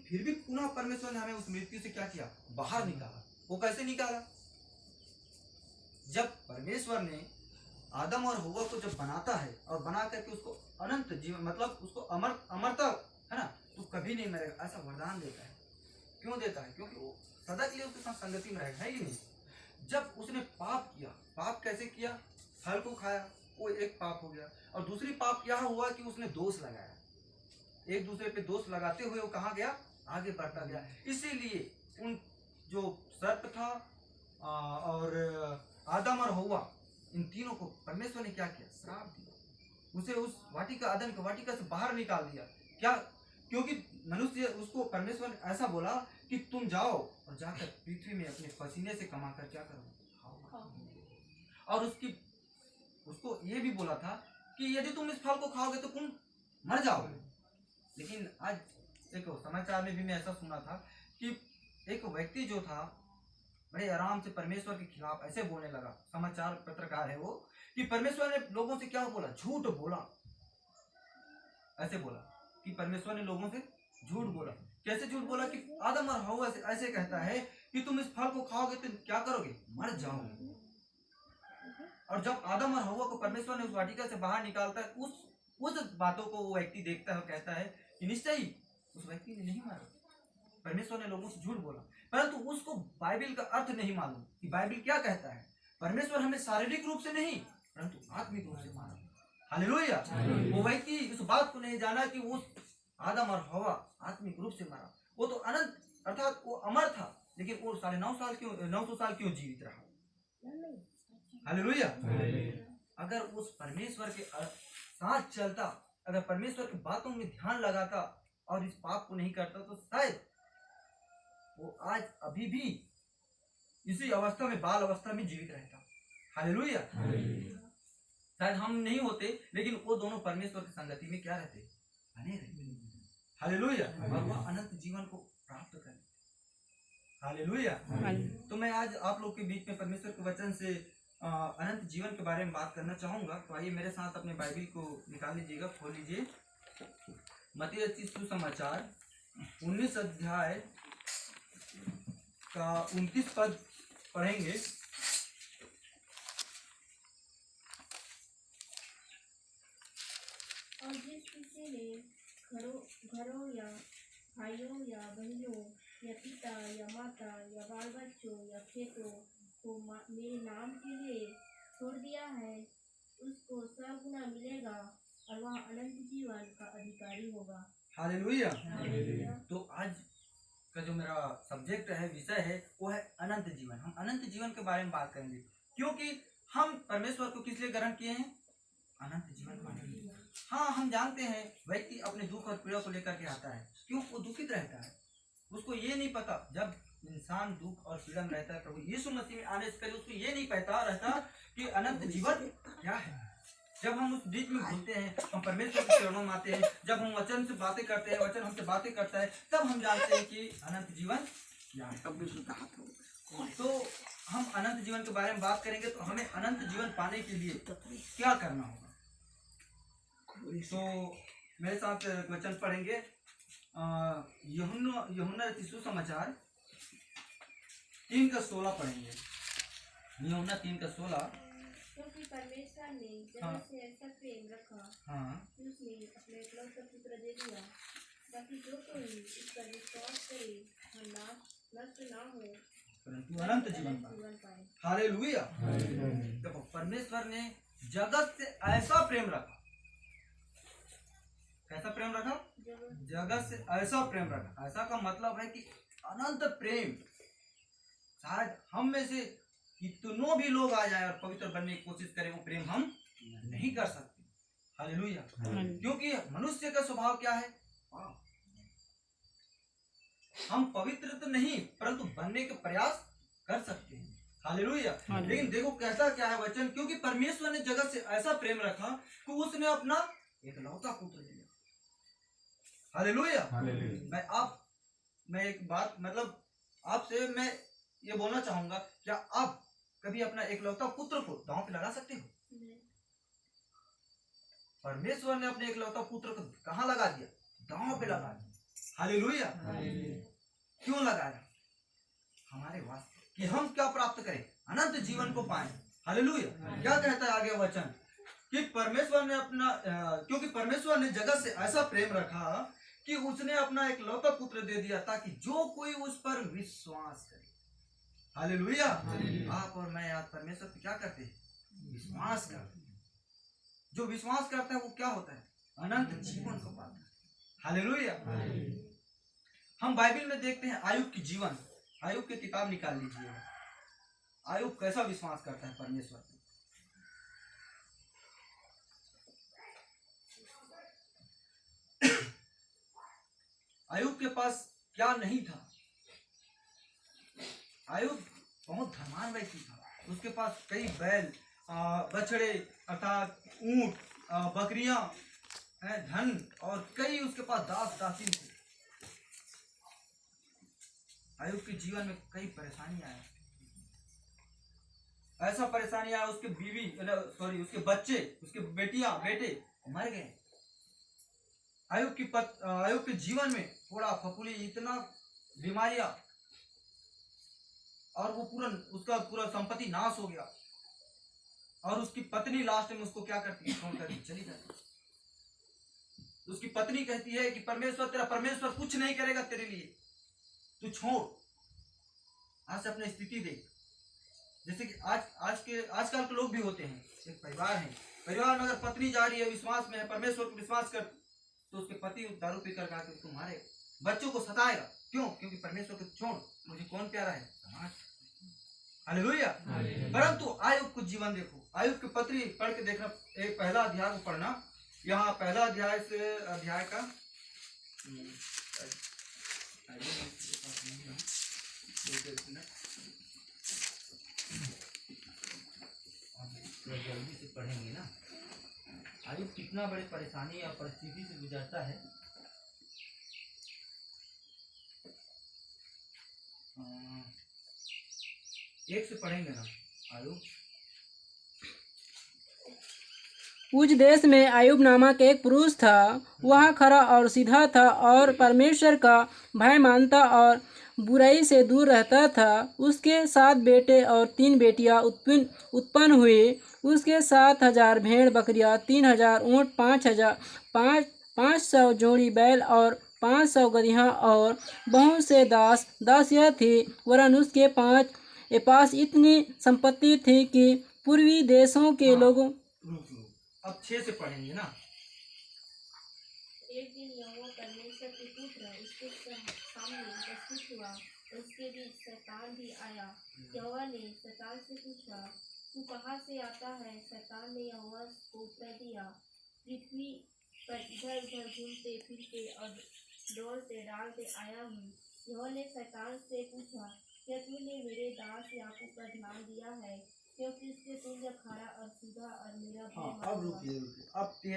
फिर भी पुनः परमेश्वर ने हमें उस मृत्यु से क्या किया, बाहर निकाला। वो कैसे निकाला? जब परमेश्वर ने आदम और हव्वा को जब बनाता है और बना करके उसको अनंत जीवन मतलब उसको अमरता है ना, तो कभी नहीं मरेगा ऐसा वरदान देता है। क्यों देता है? क्योंकि वो सदा के लिए उसके साथ संगति में रहेगा, है कि नहीं? जब उसने पाप किया, पाप कैसे किया? फल को खाया, वो एक पाप हो गया। और दूसरी पाप क्या हुआ कि उसने दोष लगाया, एक दूसरे पे दोष लगाते हुए वो कहाँ गया, आगे बढ़ता गया। इसीलिए उन जो सर्प था और आदम और हव्वा, इन तीनों को परमेश्वर ने क्या किया, श्राप दिया। उसे उस वाटिका, अदन की वाटिका से बाहर निकाल दिया। क्या? क्योंकि मनुष्य, उसको परमेश्वर ने ऐसा बोला कि तुम जाओ और जाकर पृथ्वी में अपने पसीने से कमाकर क्या करो, खाओ। और उसको ये भी बोला था कि यदि तुम इस फल को खाओगे तो तुम मर जाओगे। लेकिन आज एक समाचार में भी मैं ऐसा सुना था कि एक व्यक्ति जो था बड़े आराम से परमेश्वर के खिलाफ ऐसे बोलने लगा, समाचार पत्रकार है वो, कि परमेश्वर ने लोगों से क्या बोला, झूठ बोला। ऐसे बोला कि परमेश्वर ने लोगों से झूठ बोला। कैसे झूठ बोला? कि आदम और हव्वा से ऐसे कहता है कि तुम इस फल को खाओगे तो क्या करोगे, मर जाओगे। और जब आदम और हव्वा को परमेश्वर ने उस वाटिका से बाहर निकालता है, उस बातों को वो व्यक्ति देखता है और कहता है कि निश्चय ही उस व्यक्ति ने नहीं मारा, परमेश्वर ने लोगों से झूठ बोला। परंतु उसको बाइबल का अर्थ नहीं मालूम कि बाइबल क्या कहता है। परमेश्वर हमें शारीरिक रूप से नहीं परंतु आत्मिक रूप से मारा। हालेलुया। वो व्यक्ति इस बात को नहीं जाना कि वो आदम और हव्वा आत्मिक रूप से मारा। वो तो अनंत अर्थात वो अमर था, लेकिन वो 950 साल क्यों जीवित रहा? हालेलुया। अगर उस परमेश्वर के साथ चलता, अगर परमेश्वर की बातों में ध्यान लगाता और इस पाप को नहीं करता, तो शायद वो आज अभी भी इसी अवस्था में, बाल अवस्था में जीवित रहता। हालेलुया। शायद हम नहीं होते, लेकिन वो दोनों परमेश्वर की संगति में क्या रहते, बने रहते। हालेलुया। और वह अनंत जीवन को प्राप्त करते। हालेलुया। तो मैं आज आप लोग के बीच में परमेश्वर के वचन से अनंत जीवन के बारे में बात करना चाहूंगा। तो आइए मेरे साथ अपने बाइबल को निकाल लीजिएगा, खोल लीजिए। मत्ती रचित सुसमाचार 19 अध्याय का 29 पद पढ़ेंगे। और जिस किसी ने घरों या भाइयों या बहनों या पिता या माता या बाल बच्चों या खेतों को मेरे नाम के लिए छोड़ दिया है, उसको 100 गुना मिलेगा और वह अनंत जीवन का अधिकारी होगा। हालेलुया। तो आज का जो मेरा सब्जेक्ट है, विषय है, वो है अनंत जीवन। हम अनंत जीवन के बारे में बात करेंगे, क्योंकि हम परमेश्वर को किस लिए ग्रहण किए हैं, अनंत जीवन पाने के लिए। हाँ, हम जानते हैं व्यक्ति अपने दुख और पीड़ा को लेकर के आता है, क्यों? वो दुखित रहता है। उसको ये नहीं पता, जब इंसान दुख और पीड़ा में रहता है, प्रभु यीशु मसीह में आने से पहले उसको ये नहीं पता रहता कि अनंत जीवन क्या है। जब हम उस बीच में घूमते हैं, हम परमेश्वर के चरणों में आते हैं, जब हम वचन से बातें करते हैं, वचन हमसे बातें करता है, तब हम जानते हैं कि अनंत जीवन क्या है। तो हम अनंत जीवन के बारे में बात करेंगे, तो हमें अनंत जीवन पाने के लिए क्या करना होगा। तो मेरे साथ वचन पढ़ेंगे। यूहन्ना रचित सुसमाचार 3:16 पढ़ेंगे। यूहन्ना 3:16। क्योंकि परमेश्वर ने जगत से ऐसा प्रेम रखा कि उसने अपने एकलौते पुत्र दे दिया, ताकि जो कोई इस पर विश्वास करे वह नष्ट ना हो परंतु अनंत जीवन पाए। हालेलुया। देखो, परमेश्वर ने जगत से ऐसा प्रेम रखा। कैसा प्रेम रखा? जगत से ऐसा प्रेम रखा। ऐसा का मतलब है कि अनंत प्रेम। शायद हम में से कितनों भी लोग आ जाए और पवित्र बनने की कोशिश करें, वो प्रेम हम नहीं कर सकते। हालेलुया। क्योंकि मनुष्य का स्वभाव क्या है, हम पवित्र तो नहीं परंतु बनने के प्रयास कर सकते हैं। हालेलुया। लेकिन देखो कैसा क्या है वचन, क्योंकि परमेश्वर ने जगत से ऐसा प्रेम रखा कि उसने अपना एकलौता पुत्र दिया। हालेलुया। मैं एक बात मतलब आपसे मैं ये बोलना चाहूंगा, क्या आप कभी अपना एकलौता पुत्र को दांव पे लगा सकते हो? परमेश्वर ने अपने एकलौता पुत्र को कहाँ लगा दिया? दांव पे लगा दिया। हालेलुया। क्यों लगाया? हमारे वास्ते कि हम क्या प्राप्त करें, अनंत जीवन को पाएं। हालेलुया। क्या कहता है आगे वचन कि परमेश्वर ने अपना क्योंकि परमेश्वर ने जगत से ऐसा प्रेम रखा कि उसने अपना एक लौता पुत्र दे दिया ताकि जो कोई उस पर विश्वास करे। हालेलुया। आप और मैं आज परमेश्वर पे क्या करते हैं? विश्वास करते हैं। जो विश्वास करता है वो क्या होता है? अनंत जीवन को पाता है। हालेलुया। हम बाइबल में देखते हैं आयुब की जीवन, आयुब की किताब निकाल लीजिए। आयुब कैसा विश्वास करता है परमेश्वर पे। आयुब के पास क्या नहीं था? आयुब बहुत धनवान व्यक्ति था। उसके पास कई बैल, बछड़े अर्थात ऊंट, बकरियां, धन और कई उसके पास दास दासी थे। आयुब के जीवन में कई परेशानी आया। ऐसा परेशानी आया उसके उसके बच्चे, उसके बेटे मर गए। आयुब के जीवन में थोड़ा फफूली, इतना बीमारियां, और वो उसका पूरा संपत्ति नाश हो गया। और उसकी पत्नी लास्ट में उसको क्या करती है? छोड़ कर चली जाती है। उसकी पत्नी कहती है कि तेरा परमेश्वर कुछ नहीं करेगा तेरे लिए, तू छोड़। आज से अपनी स्थिति देख। जैसे कि आजकल के लोग भी होते हैं। एक परिवार है, परिवार में अगर पत्नी जा रही है, विश्वास में है, परमेश्वर को विश्वास कर, तो उसके पति दारू पी कर उसको मारेगा, बच्चों को सताएगा। क्यों? क्योंकि परमेश्वर को छोड़, मुझे कौन प्यारा है? समाज। हालेलुया। परंतु आयुब को जीवन देखो, आयुब की पत्री पढ़ के देखना। एक पहला अध्याय को पढ़ना। यहाँ पहला अध्याय से अध्याय का जल्दी से पढ़ेंगे ना। आयुब कितना बड़ी परेशानी और परिस्थिति से गुजरता है। एक से पढ़ेंगे ना आयुब। उस देश में आयुब नामक एक पुरुष था। वह खरा और सीधा था और परमेश्वर का भय मानता और बुराई से दूर रहता था। उसके 7 बेटे और 3 बेटियां उत्पन्न हुए। उसके 7,000 भेड़ बकरियां, 3,000 ऊँट, 500 जोड़ी बैल और 500 गदहियाँ और बहुत से दासियाँ थी। वरन उसके पास इतनी संपत्ति थी कि पूर्वी देशों के लोगों अब 6 से पढ़ेंगे ना। एक दिन यहोवा परमेश्वर के पुत्र उसके सामने उपस्थित हुआ। उसके बीच शैतान भी आया। यहोवा ने शैतान से पूछा, तू कहाँ से आता है? शैतान ने यहोवा को उत्तर दिया, पृथ्वी पर इधर उधर घूमते फिरते और दौड़ते डालते आया हूँ। यहोवा ने शैतान से पूछा, क्या तूने मेरे दास याकूब पर ध्यान दिया है, क्योंकि उसके तुल्य खरा और सीधा और मेरा भय मानता है। अब